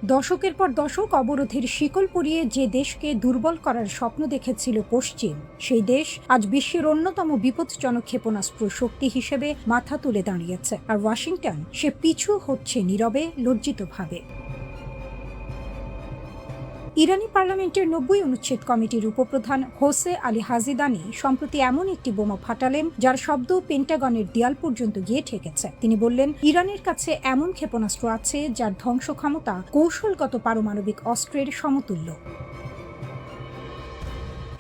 দশকের পর দশক অবরোধের শিকল পরিয়ে যে দেশকে দুর্বল করার স্বপ্ন দেখেছিল পশ্চিম, সেই দেশ আজ বিশ্বের অন্যতম বিপজ্জনক ক্ষেপণাস্ত্র শক্তি হিসেবে মাথা তুলে দাঁড়িয়েছে। আর ওয়াশিংটন সে পিছু হচ্ছে নীরবে, লজ্জিতভাবে। ইরানি পার্লামেন্টের 90 অনুচ্ছেদ কমিটির উপপ্রধান হোসে আলী হাজিদানি সম্প্রতি এমন একটি বোমা ফাটালেন যার শব্দ পেন্টাগনের দেয়াল পর্যন্ত গিয়ে ঠেকেছে। তিনি বললেন, ইরানের কাছে এমন ক্ষেপণাস্ত্র আছে যার ধ্বংস ক্ষমতা কৌশলগত পারমাণবিক অস্ত্রের সমতুল্য।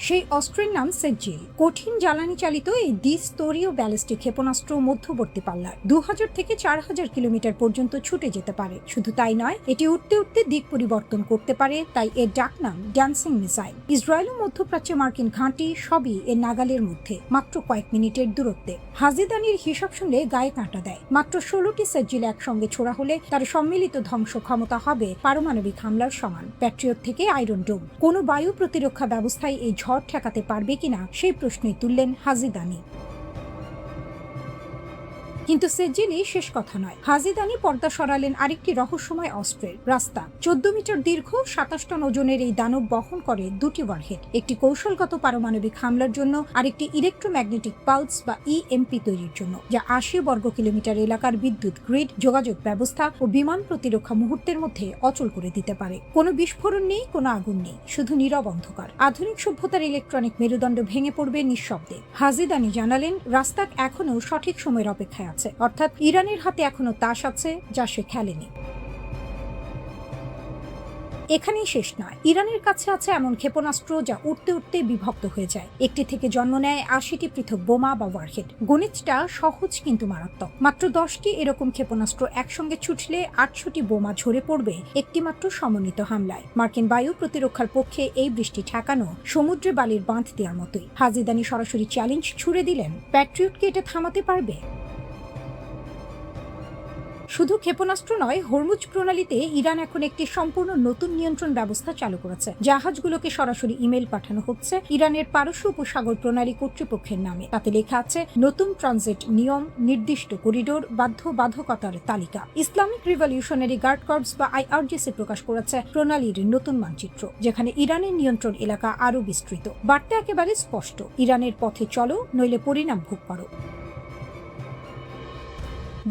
সেই অস্ত্রের নাম সেজ্জিল। কঠিন জ্বালানি চালিত এই দ্বিস্তরীয় ব্যালিস্টিক ক্ষেপণাস্ত্র মধ্যবর্তী পাল্লার 2000 থেকে 4000 কিলোমিটার পর্যন্ত ছুটে যেতে পারে। শুধু তাই নয়, এটি উঠতে উঠতে দিক পরিবর্তন করতে পারে, তাই এর ডাকনাম ড্যান্সিং মিসাইল। ইসরায়েল ও মধ্যপ্রাচ্যে মার্কিন ঘাঁটি সবই এর নাগালের মধ্যে, মাত্র কয়েক মিনিটের দূরত্বে। হাজিদানির হিসাব শুনলে গায়ে কাঁটা দেয়। মাত্র 16টি সেজ্জিল একসঙ্গে ছোড়া হলে তার সম্মিলিত ধ্বংস ক্ষমতা হবে পারমাণবিক হামলার সমান। প্যাট্রিয়ট থেকে আয়রন ডোম, কোনো বায়ু প্রতিরক্ষা ব্যবস্থায় এই ঝড় ঠেকাতে পারবে কিনা সেই প্রশ্নই তুললেন হাজিদানি। কিন্তু সেজ্জিলই শেষ কথা নয়। হাজিদানি পর্দা সরালেন আরেকটি রহস্যময় অস্ত্রের রাস্তা। 14 মিটার দীর্ঘ, 27 টন ওজনের এই দানব বহন করে দুটি ওয়ারহেড, একটি কৌশলগত পারমাণবিক হামলার জন্য, আরেকটি ইলেকট্রোম্যাগনেটিক পালস বা ইএমপি তৈরির জন্য, যা 80 বর্গ কিলোমিটার এলাকার বিদ্যুৎ গ্রিড, যোগাযোগ ব্যবস্থা ও বিমান প্রতিরক্ষা মুহূর্তের মধ্যে অচল করে দিতে পারে। কোনো বিস্ফোরণ নেই, কোনো আগুন নেই, শুধু নীরব অন্ধকার। আধুনিক সভ্যতার ইলেকট্রনিক মেরুদণ্ড ভেঙে পড়বে নিঃশব্দে। হাজিদানি জানালেন, রাস্তাক এখনো সঠিক সময়ের অপেক্ষায় আছে, অর্থাৎ ইরানের হাতে এখনো তাস আছে যা সে খেলেনি। এখানেই শেষ নয়, ইরানের কাছে আছে এমন ক্ষেপণাস্ত্র যা উঠতে উঠতে বিভক্ত হয়ে যায়। একটি থেকে জন্ম নেয় 80টি পৃথক বোমা বা ওয়ারহেড। গণিতটা সহজ কিন্তু মারাত্মক। মাত্র 10টি এরকম ক্ষেপণাস্ত্র একসঙ্গে ছুটলে 800টি বোমা ঝরে পড়বে একটি মাত্র সমন্বিত হামলায়। মার্কিন বায়ু প্রতিরক্ষার পক্ষে এই বৃষ্টি ঠেকানো সমুদ্রে বালির বাঁধ দেওয়ার মতোই। হাজিদানি সরাসরি চ্যালেঞ্জ ছুড়ে দিলেন, প্যাট্রিয়টকে এটা থামাতে পারবে? শুধু ক্ষেপণাস্ত্র নয়, হরমুজ প্রণালীতে ইরান এখন একটি সম্পূর্ণ নতুন নিয়ন্ত্রণ ব্যবস্থা চালু করেছে। জাহাজগুলোকে সরাসরি ইমেল পাঠানো হচ্ছে ইরানের পারস্য উপসাগর প্রণালী কর্তৃপক্ষের নামে। তাতে লেখা আছে নতুন ট্রানজিট নিয়ম, নির্দিষ্ট করিডোর, বাধ্যবাধকতার তালিকা। ইসলামিক রিভলিউশনারি গার্ড কর্পস বা IRGC প্রকাশ করেছে প্রণালীর নতুন মানচিত্র, যেখানে ইরানের নিয়ন্ত্রণ এলাকা আরও বিস্তৃত। বার্তা একেবারে স্পষ্ট, ইরানের পথে চলো, নইলে পরিণাম ভোগ করো।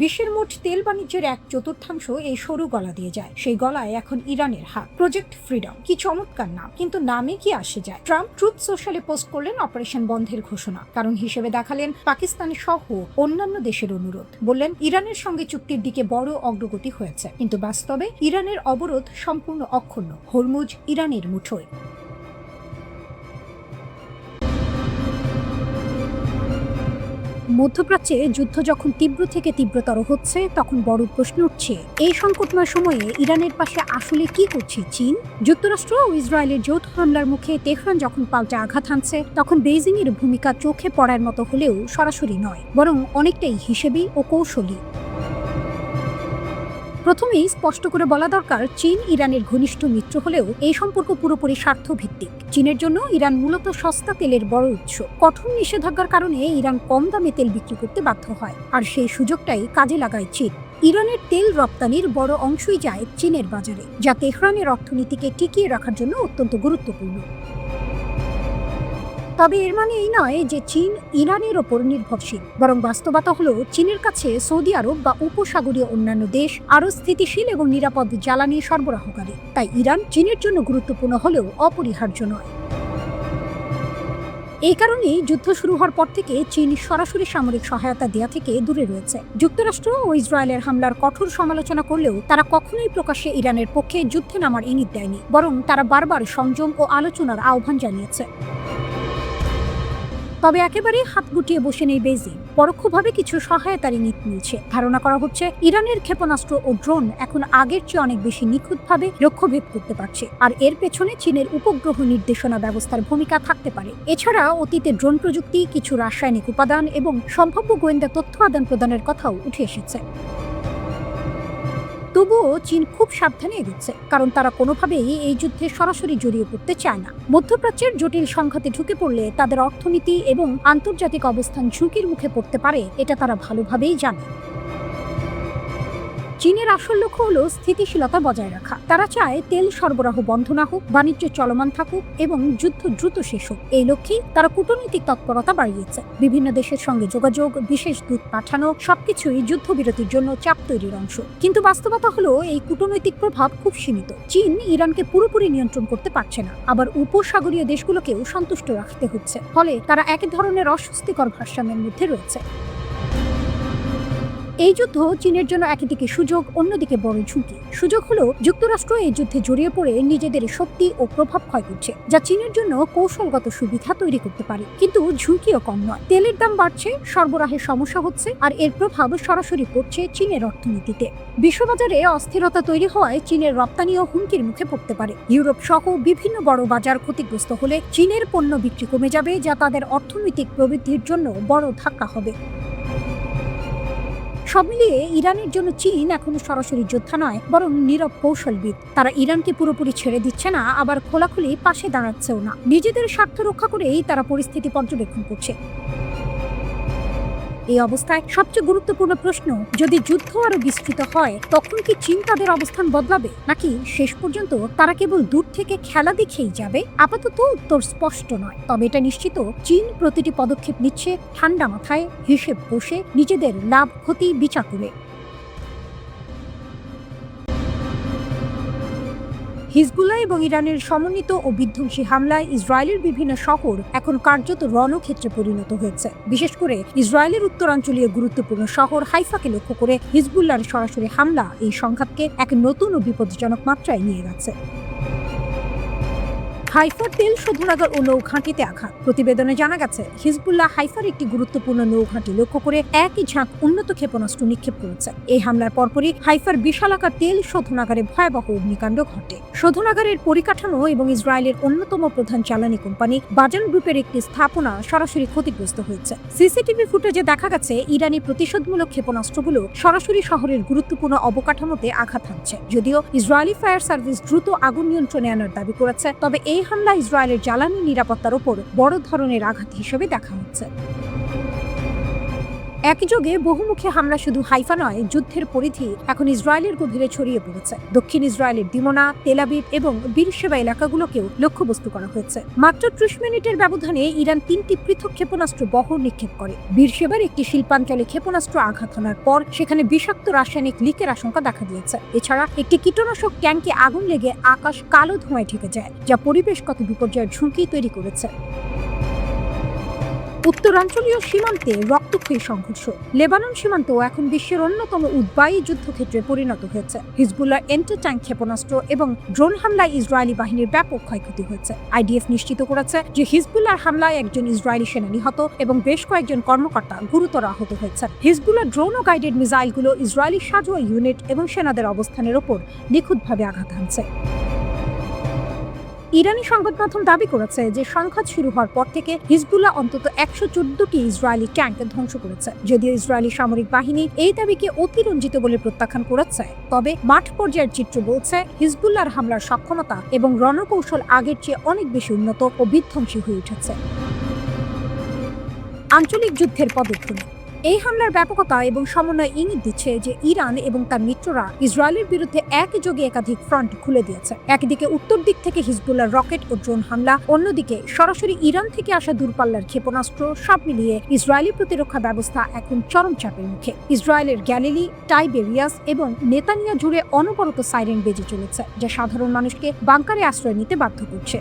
বিশ্বের মোট তেল বাণিজ্যের 1/4 এই সরু গলা দিয়ে যায়। সেই গলায় এখন ইরানের হাত। প্রজেক্ট ফ্রিডম, কি চমৎকার নাম, কিন্তু নামে কি আসে যায়। ট্রাম্প ট্রুথ সোশ্যালে পোস্ট করলেন অপারেশন বন্ধের ঘোষণা, কারণ হিসেবে দেখালেন পাকিস্তান সহ অন্যান্য দেশের অনুরোধ। বললেন, ইরানের সঙ্গে চুক্তির দিকে বড় অগ্রগতি হয়েছে, কিন্তু বাস্তবে ইরানের অবরোধ সম্পূর্ণ অক্ষুণ্ণ। হরমুজ ইরানের মুঠোয়। মধ্যপ্রাচ্যে যুদ্ধ যখন তীব্র থেকে তীব্রতর হচ্ছে, তখন বড় প্রশ্ন উঠছে, এই সংকটময় সময়ে ইরানের পাশে আসলে কি করছে চীন? যুক্তরাষ্ট্র ও ইসরায়েলের যৌথ হামলার মুখে তেহরান যখন পাল্টা আঘাত হানছে, তখন বেইজিং এর ভূমিকা চোখে পড়ার মতো হলেও সরাসরি নয়, বরং অনেকটাই হিসেবী ও কৌশলী। প্রথমেই স্পষ্ট করে বলা দরকার, চীন ইরানের ঘনিষ্ঠ মিত্র হলেও এই সম্পর্ক পুরোপুরি স্বার্থভিত্তিক। চীনের জন্য ইরান মূলত সস্তা তেলের বড় উৎস। কঠোর নিষেধাজ্ঞার কারণে ইরান কম দামে তেল বিক্রি করতে বাধ্য হয়, আর সেই সুযোগটাই কাজে লাগায় চীন। ইরানের তেল রপ্তানির বড় অংশই যায় চীনের বাজারে, যা তেহরানের অর্থনীতিকে টিকিয়ে রাখার জন্য অত্যন্ত গুরুত্বপূর্ণ। তবে এর মানে এই নয় যে চীন ইরানের ওপর নির্ভরশীল, বরং বাস্তবতা হলো চীনের কাছে সৌদি আরব বা উপসাগরীয় অন্যান্য দেশ আরও স্থিতিশীল এবং নিরাপদ জ্বালানি সরবরাহকারী। তাই ইরান চীনের জন্য গুরুত্বপূর্ণ হলেও অপরিহার্য নয়। এই কারণেই যুদ্ধ শুরু হওয়ার পর থেকে চীন সরাসরি সামরিক সহায়তা দেয়া থেকে দূরে রয়েছে। যুক্তরাষ্ট্র ও ইসরায়েলের হামলার কঠোর সমালোচনা করলেও তারা কখনোই প্রকাশ্যে ইরানের পক্ষে যুদ্ধে নামার ইঙ্গিত দেয়নি, বরং তারা বারবার সংযম ও আলোচনার আহ্বান জানিয়েছে। তবে একেবারে হাত গুটিয়ে বসে নেই বেইজিং। পরোক্ষভাবে কিছু সহায়তার ইঙ্গিত মিলছে। ধারণা করা হচ্ছে ইরানের ক্ষেপণাস্ত্র ও ড্রোন এখন আগের চেয়ে অনেক বেশি নিখুঁতভাবে লক্ষ্যভেদ করতে পারছে, আর এর পেছনে চীনের উপগ্রহ নির্দেশনা ব্যবস্থার ভূমিকা থাকতে পারে। এছাড়া অতীতে ড্রোন প্রযুক্তি, কিছু রাসায়নিক উপাদান এবং সম্ভাব্য গোয়েন্দা তথ্য আদান প্রদানের কথাও উঠে এসেছে। তবুও চীন খুব সাবধানে এগোচ্ছে, কারণ তারা কোনোভাবেই এই যুদ্ধে সরাসরি জড়িয়ে পড়তে চায় না। মধ্যপ্রাচ্যের জটিল সংঘাতে ঢুকে পড়লে তাদের অর্থনীতি এবং আন্তর্জাতিক অবস্থান ঝুঁকির মুখে পড়তে পারে, এটা তারা ভালোভাবেই জানে। চীনের আসল লক্ষ্য হলো স্থিতিশীলতা বজায় রাখা। তারা চায় তেল সরবরাহ বন্ধ না হোক, বাণিজ্য চলমান থাকুক এবং যুদ্ধ দ্রুত শেষ হোক। এই লক্ষ্যেই তারা কূটনৈতিক তৎপরতা বাড়িয়েছে। বিভিন্ন দেশের সঙ্গে যোগাযোগ, বিশেষ দূত পাঠানো, সবকিছুই যুদ্ধবিরতির জন্য চাপ তৈরির অংশ। কিন্তু বাস্তবতা হলো এই কূটনৈতিক প্রভাব খুব সীমিত। চীন ইরানকে পুরোপুরি নিয়ন্ত্রণ করতে পারছে না, আবার উপসাগরীয় দেশগুলোকেও সন্তুষ্ট রাখতে হচ্ছে। ফলে তারা এক ধরনের অস্বস্তিকর ভারসাম্যের মধ্যে রয়েছে। এই যুদ্ধ চীনের জন্য একদিকে সুযোগ, অন্যদিকে বড় ঝুঁকি। সুযোগ হলো যুক্তরাষ্ট্র এই যুদ্ধে জড়িয়ে পড়ে নিজেদের শক্তি ও প্রভাব ক্ষয় করছে, যা চীনের জন্য কৌশলগত সুবিধা তৈরি করতে পারে। কিন্তু ঝুঁকিও কম নয়। তেলের দাম বাড়ছে, সরবরাহের সমস্যা হচ্ছে, আর এর প্রভাব সরাসরি পড়ছে চীনের অর্থনীতিতে। বিশ্ববাজারে অস্থিরতা তৈরি হওয়ায় চীনের রপ্তানিও হুমকির মুখে পড়তে পারে। ইউরোপ সহ বিভিন্ন বড় বাজার ক্ষতিগ্রস্ত হলে চীনের পণ্য বিক্রি কমে যাবে, যা তাদের অর্থনৈতিক প্রবৃদ্ধির জন্য বড় ধাক্কা হবে। সব মিলিয়ে ইরানের জন্য চীন এখনো সরাসরি যোদ্ধা নয়, বরং নীরব কৌশলবিদ। তারা ইরানকে পুরোপুরি ছেড়ে দিচ্ছে না, আবার খোলাখুলি পাশে দাঁড়াচ্ছেও না। নিজেদের স্বার্থ রক্ষা করেই তারা পরিস্থিতি পর্যবেক্ষণ করছে। এই অবস্থায় সবচেয়ে গুরুত্বপূর্ণ প্রশ্ন, যদি যুদ্ধ আরো বিস্তৃত হয় তখন কি চীন তাদের অবস্থান বদলাবে, নাকি শেষ পর্যন্ত তারা কেবল দূর থেকে খেলা দেখেই যাবে? আপাতত উত্তর স্পষ্ট নয়, তবে এটা নিশ্চিত চীন প্রতিটি পদক্ষেপ নিচ্ছে ঠান্ডা মাথায়, হিসেব কষে, নিজেদের লাভ ক্ষতি বিচার করে। হিজবুল্লাহ এবং ইরানের সমন্বিত ও বিধ্বংসী হামলায় ইসরায়েলের বিভিন্ন শহর এখন কার্যত রণক্ষেত্রে পরিণত হয়েছে। বিশেষ করে ইসরায়েলের উত্তরাঞ্চলীয় গুরুত্বপূর্ণ শহর হাইফাকে লক্ষ্য করে হিজবুল্লাহর সরাসরি হামলা এই সংঘাতকে এক নতুন ও বিপজ্জনক মাত্রায় নিয়ে গেছে। হাইফার তেল শোধনাগার ও নৌঘাঁটিতে আঘাত। প্রতিবেদনে জানা গেছে, হিজবুল্লাহ হাইফার একটি গুরুত্বপূর্ণ নৌঘাঁটি লক্ষ্য করে একই ঝাঁক উন্নত ক্ষেপণাস্ত্র নিক্ষেপ করেছে। এই হামলার পরপরই হাইফার বিশালাকার তেল শোধনাগারে ভয়াবহ অগ্নিকাণ্ড ঘটে। শোধনাগারের পরিকাঠামো এবং ইসরায়েলের অন্যতম প্রধান জ্বালানি কোম্পানি বাজান গ্রুপের একটি স্থাপনা সরাসরি ক্ষতিগ্রস্ত হয়েছে। সিসিটিভি ফুটেজে দেখা গেছে, ইরানি প্রতিশোধমূলক ক্ষেপণাস্ত্রগুলো সরাসরি শহরের গুরুত্বপূর্ণ অবকাঠামোতে আঘাত হানছে। যদিও ইসরায়েলি ফায়ার সার্ভিস দ্রুত আগুন নিয়ন্ত্রণে আনার দাবি করেছে, তবে এই হামলা ইসরায়েলের জ্বালানি নিরাপত্তার উপর বড় ধরনের আঘাত হিসেবে দেখা হচ্ছে। একই যোগে বহুমুখী হামলা শুধু হাইফা নয়, যুদ্ধের পরিধি এখন ইসরায়েলের গভীরে ছড়িয়ে পড়েছে। দক্ষিণ ইসরায়েলের দিমোনা, তেল আবিব এবং বীরশেবা এলাকাগুলোকেও লক্ষ্যবস্তু করা হয়েছে। মাত্র 30 মিনিটের ব্যবধানে ইরান 3টি পৃথক ক্ষেপণাস্ত্র বহর নিক্ষেপ করে। বীরশেবার একটি শিল্পাঞ্চলে ক্ষেপণাস্ত্র আঘাত হানার পর সেখানে বিষাক্ত রাসায়নিক লিকের আশঙ্কা দেখা দিয়েছে। এছাড়া একটি কীটনাশক ট্যাঙ্কে আগুন লেগে আকাশ কালো ধোঁয়ায় ঢেকে যায়, যা পরিবেশগত বিপর্যয়ের ঝুঁকি তৈরি করেছে। উত্তরাঞ্চলীয় সীমান্তে রক্তক্ষয়ী সংঘর্ষ। লেবানন সীমান্ত এখন বিশ্বের অন্যতম উদ্বায়ী যুদ্ধক্ষেত্রে পরিণত হয়েছে। হিজবুল্লাহ এন্টার ট্যাঙ্ক ক্ষেপণাস্ত্র এবং ড্রোন হামলায় ইসরায়েলি বাহিনীর ব্যাপক ক্ষয়ক্ষতি হয়েছে। আইডিএফ নিশ্চিত করেছে যে হিজবুল্লাহর হামলায় একজন ইসরায়েলি সেনা নিহত এবং বেশ কয়েকজন কর্মকর্তা গুরুতর আহত হয়েছে। হিজবুল্লাহ ড্রোন ও গাইডেড মিসাইলগুলো ইসরায়েলি সাজোয়া ইউনিট এবং সেনাদের অবস্থানের ওপর নিখুঁতভাবে আঘাত হানছে। ইরানি সংবাদ মাধ্যম দাবি করেছে যে সংঘাত শুরু হওয়ার পর থেকে হিজবুল্লাহ অন্তত 114টি ইসরায়েলি ট্যাঙ্ক ধ্বংস করেছে। যদিও ইসরায়েলি সামরিক বাহিনী এই দাবিকে অতিরঞ্জিত বলে প্রত্যাখ্যান করেছে, তবে মাঠ পর্যায়ের চিত্র বলছে হিজবুল্লাহর হামলার সক্ষমতা এবং রণকৌশল আগের চেয়ে অনেক বেশি উন্নত ও বিধ্বংসী হয়ে উঠেছে। আঞ্চলিক যুদ্ধের পদক্ষেপ। এই হামলার ব্যাপকতা এবং সমন্বয় ইঙ্গিত দিচ্ছে যে ইরান এবং তার মিত্ররা ইসরায়েলের বিরুদ্ধে একযোগে একাধিক ফ্রন্ট খুলে দিয়েছে। একদিকে উত্তর দিক থেকে হিজবুল্লাহর রকেট ও ড্রোন হামলা, অন্যদিকে সরাসরি ইরান থেকে আসা দূরপাল্লার ক্ষেপণাস্ত্র। সব মিলিয়ে ইসরায়েলি প্রতিরক্ষা ব্যবস্থা এখন চরম চাপের মুখে। ইসরায়েলের গ্যালিলি, টাইবেরিয়াস এবং নেতানিয়া জুড়ে অনবরত সাইরেন বেজে চলেছে, যা সাধারণ মানুষকে বাংকারে আশ্রয় নিতে বাধ্য করছে।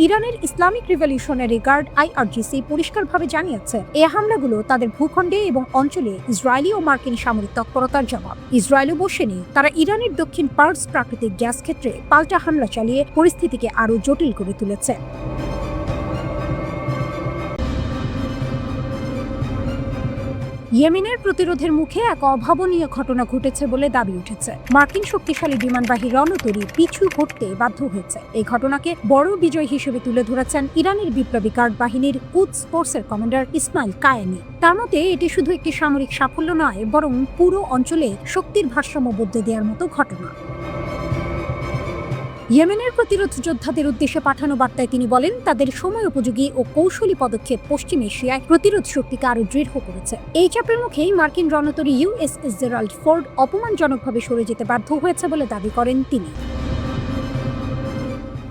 ইরানের ইসলামিক রিভলিউশনারি গার্ড IRGC পরিষ্কারভাবে জানিয়েছে, এই হামলাগুলো তাদের ভূখণ্ডে এবং অঞ্চলে ইসরায়েলি ও মার্কিন সামরিক তৎপরতার জবাব। ইসরায়েলও বসেনি, তারা ইরানের দক্ষিণ পার্স প্রাকৃতিক গ্যাস ক্ষেত্রে পাল্টা হামলা চালিয়ে পরিস্থিতিকে আরও জটিল করে তুলেছে। ইয়েমেনের প্রতিরোধের মুখে এক অভাবনীয় ঘটনা ঘটেছে বলে দাবি উঠেছে। মার্কিন শক্তিশালী বিমানবাহী রণতরী পিছু হটতে বাধ্য হয়েছে। এই ঘটনাকে বড় বিজয় হিসেবে তুলে ধরেছেন ইরানের বিপ্লবী গার্ড বাহিনীর কুদস ফোর্সের কমান্ডার ইসমাইল কায়ানি। তার মতে এটি শুধু একটি সামরিক সাফল্য নয়, বরং পুরো অঞ্চলে শক্তির ভারসাম্য বদলে দেওয়ার মতো ঘটনা। ইয়েমেনের প্রতিরোধ যোদ্ধাদের উদ্দেশ্যে পাঠানো বার্তায় তিনি বলেন, তাদের সময় উপযোগী ও কৌশলী পদক্ষেপ পশ্চিম এশিয়ায় প্রতিরোধ শক্তিকে আরো দৃঢ় করেছে। এই চাপের মুখেই মার্কিন রণতরী USS জেরাল্ড ফোর্ড অপমানজনকভাবে সরে যেতে বাধ্য হয়েছে বলে দাবি করেন তিনি।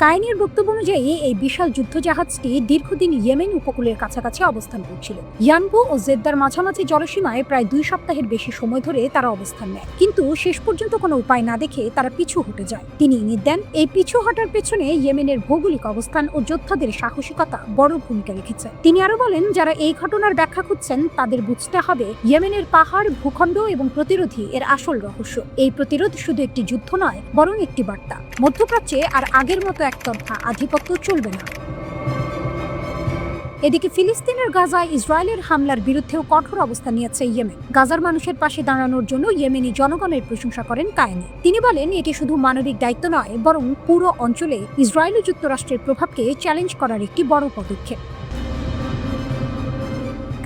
কায়েনের বক্তব্য অনুযায়ী এই বিশাল যুদ্ধজাহাজটি দীর্ঘদিন ইয়েমেন উপকূলের কাছাকাছি অবস্থান করছিল। ইয়ানবু ও জেদ্দার মাঝামাঝি জলসীমায় প্রায় 2 সপ্তাহের বেশি সময় ধরে তারা অবস্থান নেয়, কিন্তু শেষ পর্যন্ত কোনো উপায় না দেখে তারা পিছু হটে যায়। তিনি ইঙ্গিত দেন, এই পিছু হটার পেছনে ইয়েমেনের ভৌগোলিক অবস্থান ও যোদ্ধাদের সাহসিকতা বড় ভূমিকা রেখেছে। তিনি আরো বলেন, যারা এই ঘটনার ব্যাখ্যা খুঁজছেন তাদের বুঝতে হবে ইয়েমেনের পাহাড়, ভূখণ্ড এবং প্রতিরোধী এর আসল রহস্য। এই প্রতিরোধ শুধু একটি যুদ্ধ নয়, বরং একটি বার্তা। মধ্যপ্রাচ্যে আর আগের মতো একতরফা আধিপত্য চলবে না। এদিকে ফিলিস্তিনের গাজায় ইসরায়েলের হামলার বিরুদ্ধেও কঠোর অবস্থান নিয়েছে ইয়েমেন। গাজার মানুষের পাশে দাঁড়ানোর জন্য ইয়েমেনি জনগণের প্রশংসা করেন কায়েনি। তিনি বলেন, এটি শুধু মানবিক দায়িত্ব নয়, বরং পুরো অঞ্চলে ইসরায়েল ও যুক্তরাষ্ট্রের প্রভাবকে চ্যালেঞ্জ করার একটি বড় পদক্ষেপ।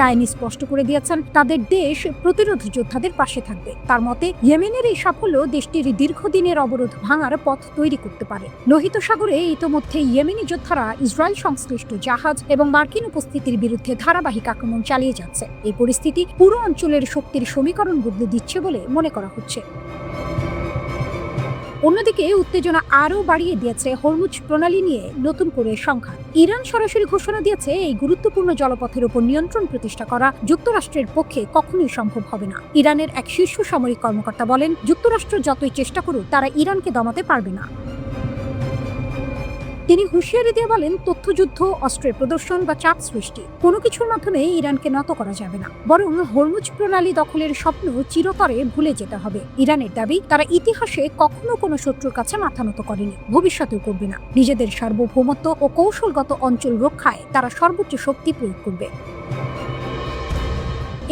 কায়েনি স্পষ্ট করে দিয়েছেন, তাদের দেশ প্রতিরোধ যোদ্ধাদের পাশে থাকবে। তার মতে, ইয়েমেনের এই সাফল্য দেশটির দীর্ঘদিনের অবরোধ ভাঙার পথ তৈরি করতে পারে। লোহিত সাগরে ইতোমধ্যে ইয়েমেনি যোদ্ধারা ইসরায়েল সংশ্লিষ্ট জাহাজ এবং মার্কিন উপস্থিতির বিরুদ্ধে ধারাবাহিক আক্রমণ চালিয়ে যাচ্ছে। এই পরিস্থিতি পুরো অঞ্চলের শক্তির সমীকরণ বদলে দিচ্ছে বলে মনে করা হচ্ছে। অন্যদিকে উত্তেজনা আরও বাড়িয়ে দিয়েছে হরমুজ প্রণালী নিয়ে নতুন করে সংঘাত। ইরান সরাসরি ঘোষণা দিয়েছে, এই গুরুত্বপূর্ণ জলপথের উপর নিয়ন্ত্রণ প্রতিষ্ঠা করা যুক্তরাষ্ট্রের পক্ষে কখনোই সম্ভব হবে না। ইরানের এক শীর্ষ সামরিক কর্মকর্তা বলেন, যুক্তরাষ্ট্র যতই চেষ্টা করুক তারা ইরানকে দমাতে পারবে না। তিনি হুঁশিয়ারি দিয়ে বলেন, তথ্যযুদ্ধ, অস্ত্রের প্রদর্শন বা চাপ সৃষ্টি কোনো কিছুর মাধ্যমে ইরানকে নত করা যাবে না, বরং হরমুজ প্রণালী দখলের স্বপ্ন চিরতরে ভুলে যেতে হবে। ইরানের দাবি, তারা ইতিহাসে কখনো কোনো শত্রুর কাছে মাথা নত করেনি, ভবিষ্যতেও করবে না। নিজেদের সার্বভৌমত্ব ও কৌশলগত অঞ্চল রক্ষায় তারা সর্বোচ্চ শক্তি প্রয়োগ করবে।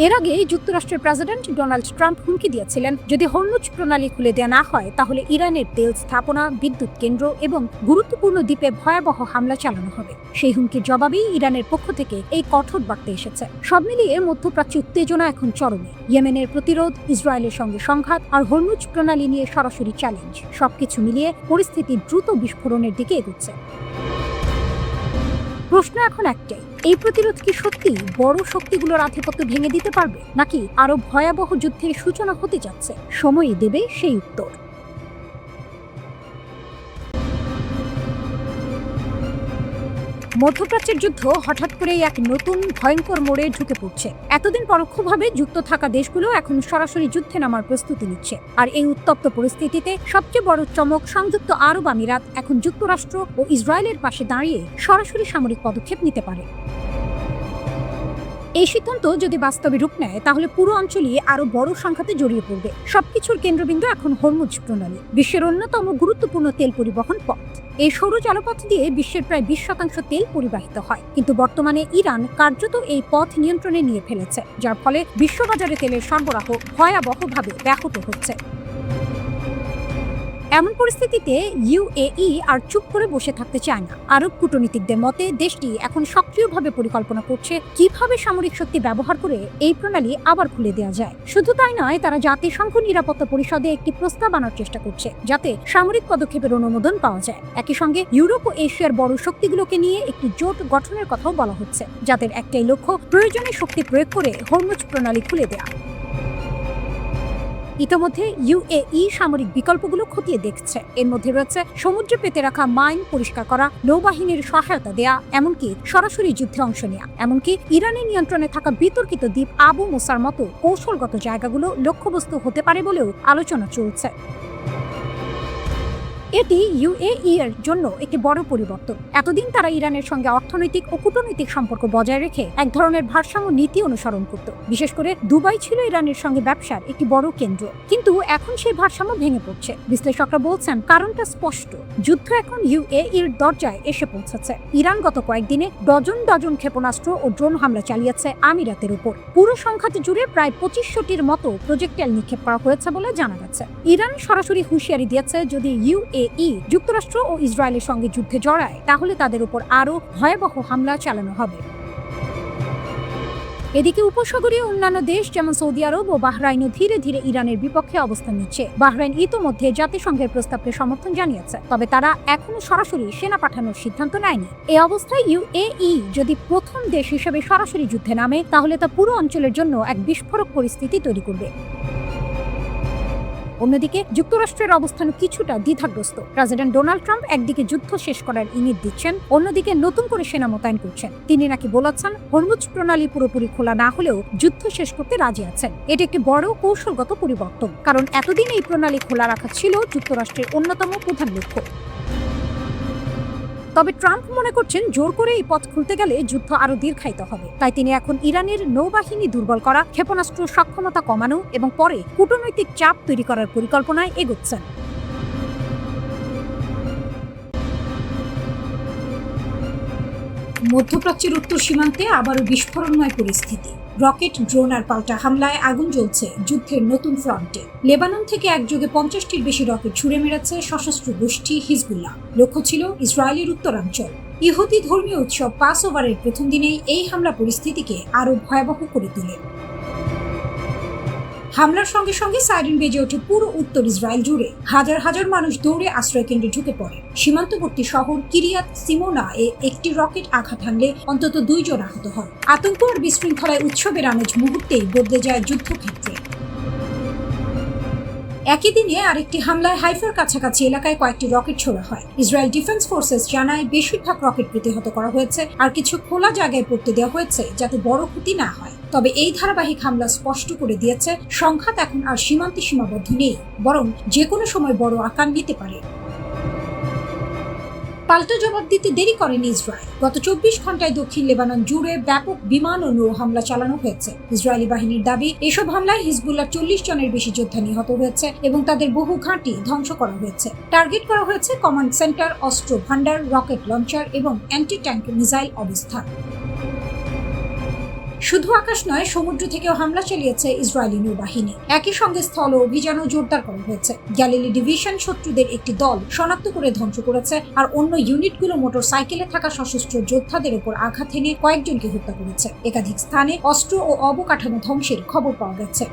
এর আগে যুক্তরাষ্ট্রের প্রেসিডেন্ট ডোনাল্ড ট্রাম্প হুমকি দিয়েছিলেন, যদি হরমুজ প্রণালী খুলে দেওয়া না হয় তাহলে ইরানের তেল স্থাপনা, বিদ্যুৎ কেন্দ্র এবং গুরুত্বপূর্ণ দ্বীপে ভয়াবহ হামলা চালানো হবে। সেই হুমকির জবাবেই ইরানের পক্ষ থেকে এই কঠোর বার্তা এসেছে। সব মিলিয়ে মধ্যপ্রাচ্যে উত্তেজনা এখন চরমে। ইয়েমেনের প্রতিরোধ, ইসরায়েলের সঙ্গে সংঘাত আর হরমুজ প্রণালী নিয়ে সরাসরি চ্যালেঞ্জ, সবকিছু মিলিয়ে পরিস্থিতি দ্রুত বিস্ফোরণের দিকে এগোচ্ছে। প্রশ্ন এখন একটাই, এই প্রতিরোধ কি সত্যি বড় শক্তিগুলোর আধিপত্য ভেঙে দিতে পারবে, নাকি আরো ভয়াবহ যুদ্ধের সূচনা হতে যাচ্ছে? সময়ই দেবে সেই উত্তর। মধ্যপ্রাচ্যের যুদ্ধ হঠাৎ করেই এক নতুন ভয়ঙ্কর মোড়ে ঢুকে পড়ছে। এতদিন পরোক্ষভাবে যুক্ত থাকা দেশগুলো এখন সরাসরি যুদ্ধে নামার প্রস্তুতি নিচ্ছে। আর এই উত্তপ্ত পরিস্থিতিতে সবচেয়ে বড় চমক, সংযুক্ত আরব আমিরাত এখন যুক্তরাষ্ট্র ও ইসরায়েলের পাশে দাঁড়িয়ে সরাসরি সামরিক পদক্ষেপ নিতে পারে। এই সিদ্ধান্ত যদি বাস্তবে রূপ নেয় তাহলে পুরো অঞ্চলই আরো বড় সংঘাতে জড়িয়ে পড়বে। সবকিছুর কেন্দ্রবিন্দু এখন হরমুজ প্রণালী, বিশ্বের অন্যতম গুরুত্বপূর্ণ তেল পরিবহন পথ। এই সরু জলপথ দিয়ে বিশ্বের প্রায় 20% তেল পরিবাহিত হয়, কিন্তু বর্তমানে ইরান কার্যত এই পথ নিয়ন্ত্রণে নিয়ে ফেলেছে, যার ফলে বিশ্ববাজারে তেলের সরবরাহ ভয়াবহভাবে ব্যাহত হচ্ছে। এমন পরিস্থিতিতে ইউএই আর চুপ করে বসে থাকতে চায় না। আরব কূটনীতিকদের মতে দেশটি এখন সক্রিয়ভাবে পরিকল্পনা করছে কিভাবে সামরিক শক্তি ব্যবহার করে এই প্রণালী আবার খুলে দেওয়া যায়। শুধু তাই নয়, তারা জাতিসংঘ নিরাপত্তা পরিষদে একটি প্রস্তাব আনার চেষ্টা করছে, যাতে সামরিক পদক্ষেপের অনুমোদন পাওয়া যায়। একই সঙ্গে ইউরোপ ও এশিয়ার বড় শক্তিগুলোকে নিয়ে একটি জোট গঠনের কথাও বলা হচ্ছে, যাদের একটাই লক্ষ্য, প্রয়োজনে শক্তি প্রয়োগ করে হরমুজ প্রণালী খুলে দেওয়া। ইতোমধ্যে ইউএই সামরিক বিকল্পগুলো খতিয়ে দেখছে। এর মধ্যে রয়েছে সমুদ্রে পেতে রাখা মাইন পরিষ্কার করা, নৌবাহিনীর সহায়তা দেয়া, এমনকি সরাসরি যুদ্ধে অংশ নেওয়া। এমনকি ইরানের নিয়ন্ত্রণে থাকা বিতর্কিত দ্বীপ আবু মুসার মতো কৌশলগত জায়গাগুলো লক্ষ্যবস্তু হতে পারে বলেও আলোচনা চলছে। এটি ইউএই এর জন্য একটি বড় পরিবর্তন। এতদিন তারা ইরানের সঙ্গে অর্থনৈতিক ও কূটনৈতিক সম্পর্ক বজায় রেখে এক ধরনের ভারসাম্য নীতি অনুসরণ করত। বিশেষ করে দুবাই ছিল ইরানের সঙ্গে ব্যবসার একটি বড় কেন্দ্র, কিন্তু এখন সেই ভারসাম্য ভেঙে পড়ছে। বিশ্লেষকরা বলছেন, কারণটা স্পষ্ট, যুদ্ধ এখন ইউএই এর দরজায় এসে পৌঁছেছে। ইরান গত কয়েকদিনে ডজন ডজন ক্ষেপণাস্ত্র ও ড্রোন হামলা চালিয়েছে আমিরাতের উপর। পুরো সংঘাত জুড়ে প্রায় 2500টির মতো প্রজেক্টাইল নিক্ষেপ করা হয়েছে বলে জানা গেছে। ইরান সরাসরি হুঁশিয়ারি দিয়েছে, যদি ইউএই যুক্তরাষ্ট্র ও ইসরায়েলের সঙ্গে যুদ্ধে জড়ায় তাহলে তাদের উপর আরো ভয়াবহ হামলা চালানো হবে। এদিকে উপসাগরীয় অন্যান্য দেশ যেমন সৌদি আরব ও বাহরাইনও ধীরে ধীরে ইরানের বিপক্ষে অবস্থান নিচ্ছে। বাহরাইন ইতোমধ্যে জাতিসংঘের প্রস্তাবকে সমর্থন জানিয়েছে, তবে তারা এখনো সরাসরি সেনা পাঠানোর সিদ্ধান্ত নেয়নি। এই অবস্থায় ইউএই যদি প্রথম দেশ হিসেবে সরাসরি যুদ্ধে নামে, তাহলে তা পুরো অঞ্চলের জন্য এক বিস্ফোরক পরিস্থিতি তৈরি করবে। অন্যদিকে যুক্তরাষ্ট্রের অবস্থান কিছুটা দ্বিধাগ্রস্ত। প্রেসিডেন্ট ডোনাল্ড ট্রাম্প একদিকে যুদ্ধ শেষ করার ইঙ্গিত দিচ্ছেন, অন্যদিকে নতুন করে সেনা মোতায়েন করছেন। তিনি নাকি বলেছেন হরমুজ প্রণালী পুরোপুরি খোলা না হলেও যুদ্ধ শেষ করতে রাজি আছেন। এটি একটি বড় কৌশলগত পরিবর্তন, কারণ এতদিন এই প্রণালী খোলা রাখা ছিল যুক্তরাষ্ট্রের অন্যতম প্রধান লক্ষ্য। তবে ট্রাম্প মনে করছেন জোর করে এই পথ খুলতে গেলে যুদ্ধ আরো দীর্ঘায়িত হবে। তাই তিনি এখন ইরানের নৌবাহিনী দুর্বল করা, ক্ষেপণাস্ত্র সক্ষমতা কমানো এবং পরে কূটনৈতিক চাপ তৈরি করার পরিকল্পনায় এগোচ্ছেন। মধ্যপ্রাচ্যের উত্তর সীমান্তে আবারও বিস্ফোরণময় পরিস্থিতি। রকেট, ড্রোন আর পাল্টা হামলায় আগুন জ্বলছে যুদ্ধের নতুন ফ্রন্টে। লেবানন থেকে একযোগে 50টির বেশি রকেট ছুড়ে মেরেছে সশস্ত্র গোষ্ঠী হিজবুল্লাহ। লক্ষ্য ছিল ইসরায়েলের উত্তরাঞ্চল। ইহুদি ধর্মীয় উৎসব পাস ওভারের প্রথম দিনেই এই হামলা পরিস্থিতিকে আরও ভয়াবহ করে তোলে। হামলার সঙ্গে সঙ্গে সাইরেন বেজে ওঠে পুরো উত্তর ইসরায়েল জুড়ে। হাজার হাজার মানুষ দৌড়ে আশ্রয় কেন্দ্রে ঢুকে পড়ে। সীমান্তবর্তী শহর কিরিয়াত সিমোনা এ একটি রকেট আঘাত হানলে অন্তত 2 জন আহত হয়। আতঙ্ক আর বিশৃঙ্খলায় উৎসবের আমেজ মুহূর্তেই বদলে যায় যুদ্ধক্ষেত্রে। একই দিনে আরেকটি হামলায় হাইফার কাছাকাছি এলাকায় কয়েকটি রকেট ছোড়া হয়। ইসরায়েল ডিফেন্স ফোর্সেস জানায় বেশিরভাগ রকেট প্রতিহত করা হয়েছে আর কিছু খোলা জায়গায় পড়তে দেওয়া হয়েছে যাতে বড় ক্ষতি না হয়। তবে এই ধারাবাহিক হামলা স্পষ্ট করে দিয়েছে সংঘাত এখন আর সীমান্তে সীমাবদ্ধ নেই, বরং যে কোনো সময় বড় আকার নিতে পারে। পাল্টা জবাব দিতে দেরি করেনি ইসরায়েল। গত 24 ঘন্টায় দক্ষিণ লেবানন জুড়ে ব্যাপক বিমান ও নৌ হামলা চালানো হয়েছে। ইসরায়েলি বাহিনীর দাবি, এসব হামলায় হিজবুল্লাহ 40 জনের বেশি যোদ্ধা নিহত হয়েছে এবং তাদের বহু ঘাঁটি ধ্বংস করা হয়েছে। টার্গেট করা হয়েছে কমান্ড সেন্টার, অস্ত্র ভান্ডার, রকেট লঞ্চার এবং অ্যান্টি ট্যাঙ্ক মিসাইল অবস্থান। শুধু আকাশ নয়, সমুদ্র থেকেও হামলা চালিয়েছে ইসরায়েলি নৌবাহিনী। একই সঙ্গে স্থল অভিযানও জোরদার করা হয়েছে। গ্যালিলি ডিভিশন শত্রুদের একটি দল শনাক্ত করে ধ্বংস করেছে, আর অন্য ইউনিটগুলো মোটর সাইকেলে থাকা সশস্ত্র যোদ্ধাদের উপর আঘাত হেনে কয়েকজনকে হত্যা করেছে। একাধিক স্থানে অস্ত্র ও অবকাঠামো ধ্বংসের খবর পাওয়া গেছে।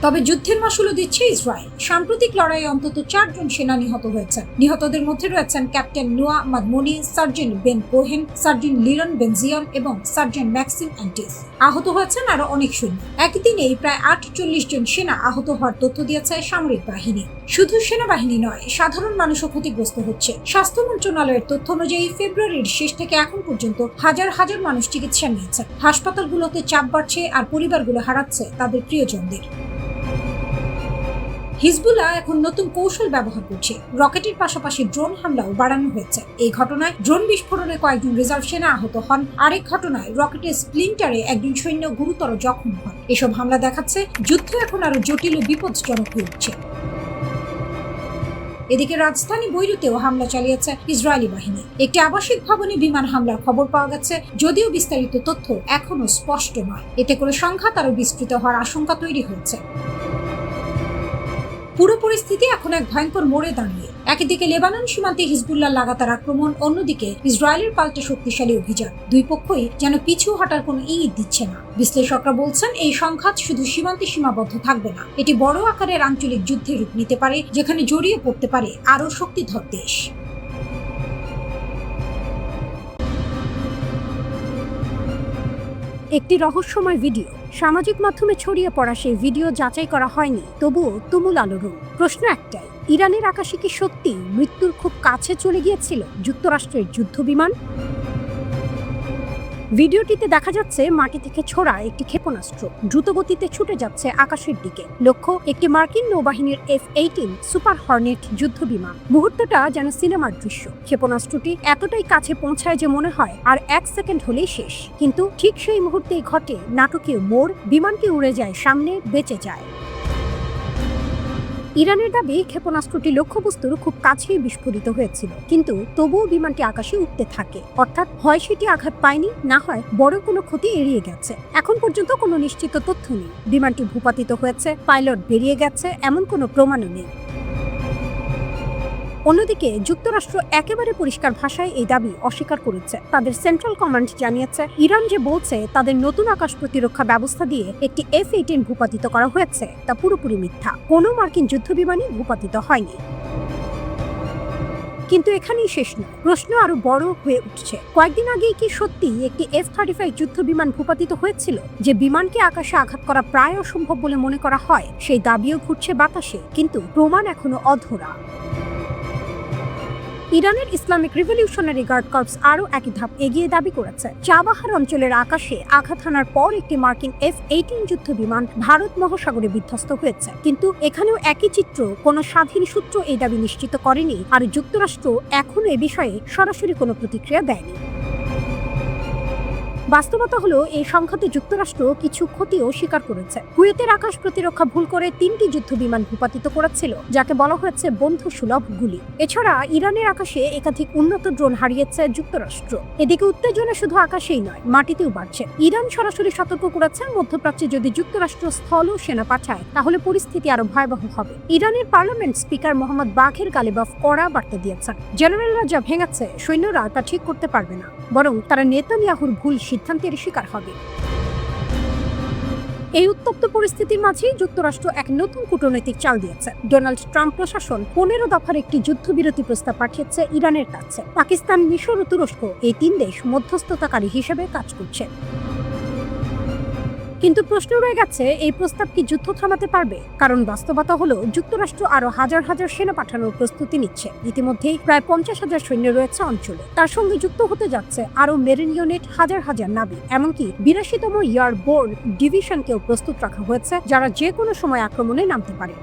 তবে যুদ্ধের মাশুলও দিচ্ছে ইসরায়েল। সাম্প্রতিক লড়াইয়ে অন্তত 4 জন সেনা নিহত হয়েছেন। নিহতদের মধ্যে রয়েছেন ক্যাপ্টেন নোয়া মাদমনি, সার্জেন্ট বেন কোহেন, সার্জেন্ট লিরন বেনজিয়ন এবং সার্জেন্ট ম্যাক্সিম অ্যান্টিস। আহত হয়েছেন আরো অনেক সৈন্য। একদিনেই প্রায় 48 জন সেনা আহত হওয়ার তথ্য দিয়েছে সামরিক বাহিনী। শুধু সেনাবাহিনী নয়, সাধারণ মানুষও ক্ষতিগ্রস্ত হচ্ছে। স্বাস্থ্য মন্ত্রণালয়ের তথ্য অনুযায়ী ফেব্রুয়ারির শেষ থেকে এখন পর্যন্ত হাজার হাজার মানুষ চিকিৎসা নিয়েছেন। হাসপাতালগুলোতে চাপ বাড়ছে আর পরিবারগুলো হারাচ্ছে তাদের প্রিয়জনদের। হিজবুল্লাহ এখন নতুন কৌশল ব্যবহার করছে। রকেটের পাশাপাশি ড্রোন হামলাও বাড়ানো হয়েছে। এই ঘটনায় ড্রোন বিস্ফোরণে কয়েকজন রিজার্ভ সেনা আহত হন। আরেক ঘটনায় রকেটের স্প্লিন্টারে একজন সৈন্য গুরুতর জখম হন। এসব হামলা দেখাচ্ছে যুদ্ধ এখন আরো জটিল ও বিপজ্জনক হয়ে উঠছে। এদিকে রাজধানী বৈরুতেও হামলা চালিয়েছে ইসরায়েলি বাহিনী। একটি আবাসিক ভবনে বিমান হামলার খবর পাওয়া গেছে, যদিও বিস্তারিত তথ্য এখনো স্পষ্ট নয়। এতে করে সংঘাত আরো বিস্তৃত হওয়ার আশঙ্কা তৈরি হয়েছে। পুরো পরিস্থিতি এখন এক ভয়ঙ্কর মোড়ে দাঁড়িয়ে। একদিকে লেবানন সীমান্তে হিজবুল্লাহ লাগাতার আক্রমণ, অন্যদিকে ইসরায়েলের পাল্টা শক্তিশালী অভিযান। দুই পক্ষই যেন পিছু হটার কোনো ইঙ্গিত দিচ্ছে না। বিশ্লেষকরা বলছেন এই সংঘাত শুধু সীমান্তে সীমাবদ্ধ থাকবে না, এটি বড় আকারের আঞ্চলিক যুদ্ধের রূপ নিতে পারে, যেখানে জড়িয়ে পড়তে পারে আরও শক্তিধর দেশ। একটি রহস্যময় ভিডিও সামাজিক মাধ্যমে ছড়িয়ে পড়া সেই ভিডিও যাচাই করা হয়নি, তবুও তুমুল আলোড়ন। প্রশ্ন একটাই, ইরানের আকাশে কি সত্যি মৃত্যুর খুব কাছে চলে গিয়েছিল যুক্তরাষ্ট্রের যুদ্ধ বিমান? ভিডিওটিতে দেখা যাচ্ছে মাটি থেকে ছোড়া একটি ক্ষেপণাস্ত্র দ্রুতগতিতে ছুটে যাচ্ছে আকাশের দিকে। লক্ষ্য একটি মার্কিন নৌবাহিনীর F-18 সুপার হর্নেট যুদ্ধ বিমান। মুহূর্তটা যেন সিনেমার দৃশ্য। ক্ষেপণাস্ত্রটি এতটাই কাছে পৌঁছায় যে মনে হয় আর 1 সেকেন্ড হলেই শেষ। কিন্তু ঠিক সেই মুহূর্তেই ঘটে নাটকীয় মোড়। বিমানটি উড়ে যায় সামনে, বেঁচে যায়। ইরানের দাবি ক্ষেপণাস্ত্রটি লক্ষ্যবস্তুর খুব কাছেই বিস্ফোরিত হয়েছিল, কিন্তু তবুও বিমানটি আকাশে উঠতে থাকে। অর্থাৎ হয় সেটি আঘাত পায়নি, না হয় বড় কোনো ক্ষতি এড়িয়ে গেছে। এখন পর্যন্ত কোনো নিশ্চিত তথ্য নেই। বিমানটি ভূপাতিত হয়েছে, পাইলট বেরিয়ে গেছে, এমন কোনো প্রমাণও নেই। অন্যদিকে যুক্তরাষ্ট্র একেবারে পরিষ্কার ভাষায় এই দাবি অস্বীকার করেছে। তাদের সেন্ট্রাল কমান্ড জানিয়েছে, ইরান যে বলছে তাদের নতুন আকাশ প্রতিরক্ষা ব্যবস্থা দিয়ে একটি F-18 ভূপাতিত করা হয়েছে তা পুরোপুরি মিথ্যা। কোনো মার্কিন যুদ্ধবিমানই ভূপাতিত হয়নি। কিন্তু এখানেই শেষ নয়, প্রশ্ন আরো বড় হয়ে উঠছে। কয়েকদিন আগেই কি সত্যি একটি F-35 যুদ্ধ বিমান ভূপাতিত হয়েছিল? যে বিমানকে আকাশে আঘাত করা প্রায় অসম্ভব বলে মনে করা হয়, সেই দাবিও ঘুরছে বাতাসে, কিন্তু প্রমাণ এখনো অধরা। ইরানের ইসলামিক রিভলিউশনারি গার্ড কর্পস আরও একই ধাপ এগিয়ে দাবি করেছে, চাবাহার অঞ্চলের আকাশে আঘাত হানার পর একটি মার্কিন F-18 যুদ্ধ বিমান ভারত মহাসাগরে বিধ্বস্ত হয়েছে। কিন্তু এখানেও একই চিত্র, কোনো স্বাধীন সূত্র এই দাবি নিশ্চিত করেনি, আর যুক্তরাষ্ট্র এখনো এ বিষয়ে সরাসরি কোনো প্রতিক্রিয়া দেয়নি। বাস্তবতা হলো, এই সংঘাতে যুক্তরাষ্ট্র কিছু ক্ষতিও স্বীকার করেছে। কুয়েতের আকাশ প্রতিরক্ষা ভুল করে 3টি যুদ্ধ বিমান ভূপাতিত করেছিল, যাকে বলা হয়েছে বন্ধুসুলভ গুলি। এছাড়া ইরানের আকাশে একাধিক উন্নত ড্রোন হারিয়েছে যুক্তরাষ্ট্র। এদিকে উত্তেজনা শুধু আকাশেই নয়, মাটিতেও বাড়ছে। ইরান সরাসরি সতর্ক করেছে, মধ্যপ্রাচ্যে যদি যুক্তরাষ্ট্র স্থল ও সেনা পাঠায় তাহলে পরিস্থিতি আরো ভয়াবহ হবে। ইরানের পার্লামেন্ট স্পিকার মোহাম্মদ বাঘের গালিবাফ কড়া বার্তা দিয়েছেন, জেনারেলরা যা ভেঙেছে সৈন্যরা তা ঠিক করতে পারবে না, বরং তারা নেতানিয়াহুর ভুল সিদ্ধান্তের শিকার হবে। এই উত্তপ্ত পরিস্থিতির মাঝেই যুক্তরাষ্ট্র এক নতুন কূটনৈতিক চাল দিয়েছে। ডোনাল্ড ট্রাম্প প্রশাসন 15 দফার একটি যুদ্ধবিরতি প্রস্তাব পাঠিয়েছে ইরানের কাছে। পাকিস্তান, মিশর ও তুরস্ক এই 3 দেশ মধ্যস্থতাকারী হিসেবে কাজ করছে। কিন্তু প্রশ্ন রয়ে গেছে, এই প্রস্তাব কি যুদ্ধ থামাতে পারবে? কারণ বাস্তবতা হলো, যুক্তরাষ্ট্র আরো হাজার হাজার সেনা পাঠানোর প্রস্তুতি নিচ্ছে। ইতিমধ্যেই প্রায় 50,000 সৈন্য রয়েছে অঞ্চলে। তার সঙ্গে যুক্ত হতে যাচ্ছে আরো মেরিন ইউনিট, হাজার হাজার নাবিক, এমনকি 82তম এয়ারবোর্ন ডিভিশনকেও প্রস্তুত রাখা হয়েছে, যারা যে কোনো সময় আক্রমণে নামতে পারে।